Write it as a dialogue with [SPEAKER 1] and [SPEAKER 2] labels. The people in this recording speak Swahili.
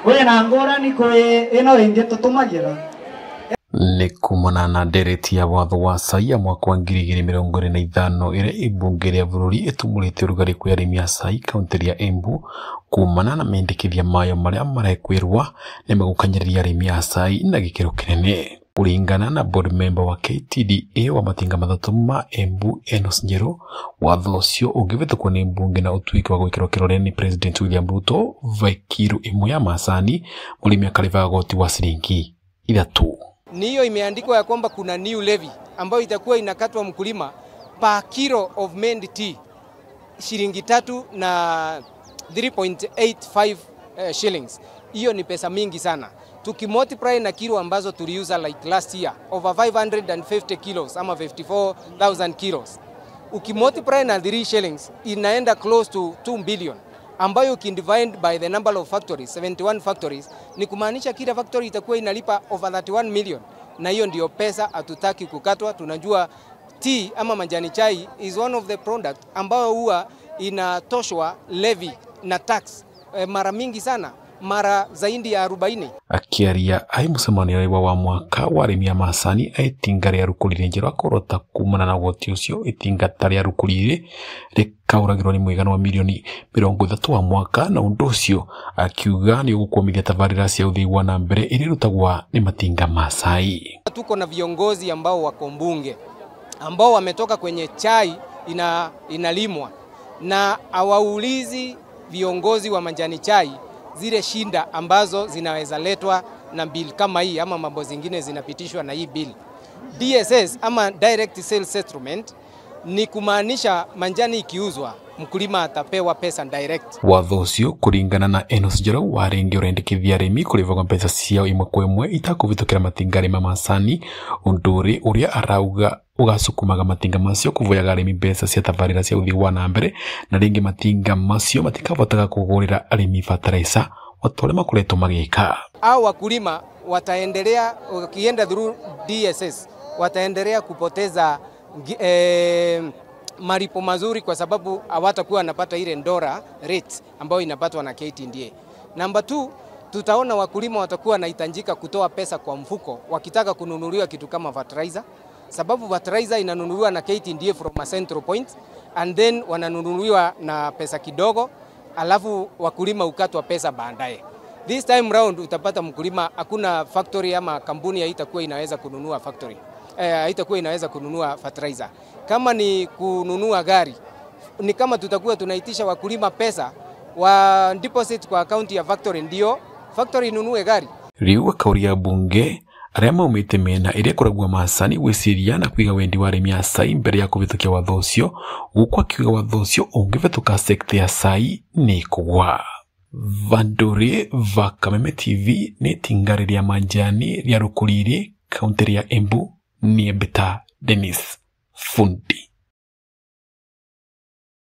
[SPEAKER 1] we na ngorani kwe ino ingi tutumagira
[SPEAKER 2] ni kumana na ndereti ya watho wa cai ya mwaka wa 2025 ire ibunge ria bururi itumurite urugari kwa arimi a cai kaunti ya Embu kumana na mendekithia mayo maria marekwirwa ni magukanyiriria arimi a cai na gikiro kinene. Kulingana na board member wa KTDA wa matinga mathatu ma Embu Enos Njeru, watho ucio ungivitukwo ni mbunge na utuiki wa gwikirwo kirore ni President William Ruto vaikiru imwe ya macani murimi akariva goti wa ciringi 3.
[SPEAKER 3] Ni hiyo imeandikwa ya kwamba kuna new levy ambayo itakuwa inakatwa mkulima per kilo of maize tea shilingi 3 na 3.85 shillings. Hiyo ni pesa mingi sana. Tukimultiply na kilo ambazo tuliuza like last year over 550 kilos ama 54,000 kilos. Ukimultiply na 3 shillings inaenda close to 2 billion. Ambayo ukidivide by the number of factories, 71 factories, ni kumaanisha kila factory itakuwa inalipa over 31 million. Na hiyo ndio pesa hatutaki kukatwa. Tunajua tea ama majani chai is one of the product ambayo huwa inatoshwa levy na tax mara mingi sana, mara zaidi ya 40.
[SPEAKER 2] Akiaria ai mucemanio wa mwaka wa arimi a macani aitinga ria rukurire Njeru akorota kumana na goti ucio itingata ria rukurire rikauragirwo ni mwigano wa milioni 30 wa mwaka, na undu ucio akiuga ni ugukwamithia tabarira cia uthii wa na mbere irirutagwa ni matinga ma cai.
[SPEAKER 3] Tuko na viongozi ambao wako mbunge ambao wametoka kwenye chai inalimwa na hawaulizi viongozi wa majani chai zile shinda ambazo zinaweza letwa na bill kama hii ama mambo zingine zinapitishwa na hii bill. DSS ama direct sales settlement ni kumaanisha manjani ikiuzwa mkulima atapewa pesa direct.
[SPEAKER 2] Watho ucio kuringana na Enos Njeru waringi urendekithia arimi kuriva pesa ciao imwe kwa imwe itakuvitukira matinga arima macani, unduri uria arauga ugasukumaga matinga macio kuvoyaga arimi mbeca cia tabarira cia uthii wa na mbere, na ringi matinga macio matikavotaga kugurira arimi fertilizer watole makuretwo magika.
[SPEAKER 3] Au wakulima wataendelea wakienda through DSS wataendelea kupoteza malipo mazuri kwa sababu hawatakuwa wanapata ile ndora rate ambayo inapatwa na KTDA. Number 2, tutaona wakulima watakuwa wanahitajika kutoa pesa kwa mfuko wakitaka kununuliwa kitu kama fertilizer, sababu fertilizer inanunuliwa na KTDA from a central point and then wananunuliwa na pesa kidogo, alafu wakulima ukatwa pesa baadaye. This time round utapata mkulima hakuna factory ama kampuni haitakuwa inaweza kununua factory. Haitakuwa inaweza kununua fertilizer. Kama ni kununua gari, ni kama tutakuwa tunaitisha wakulima pesa wa deposit kwa account ya factory ndio factory inunue gari.
[SPEAKER 2] Riu kauri ya bunge aria maumite mena iria kuragua macani gwiciria na kwiga wendi wa arimi a cai mbere ya kuvitukia watho ucio, gukwa kiuga watho ucio ungivetuka sekta ya cai ni kugwa. Vandore va Kameme TV ni tingariria manjani ria rukurire kaunti ya Embu ni Beta Dennis Fundi.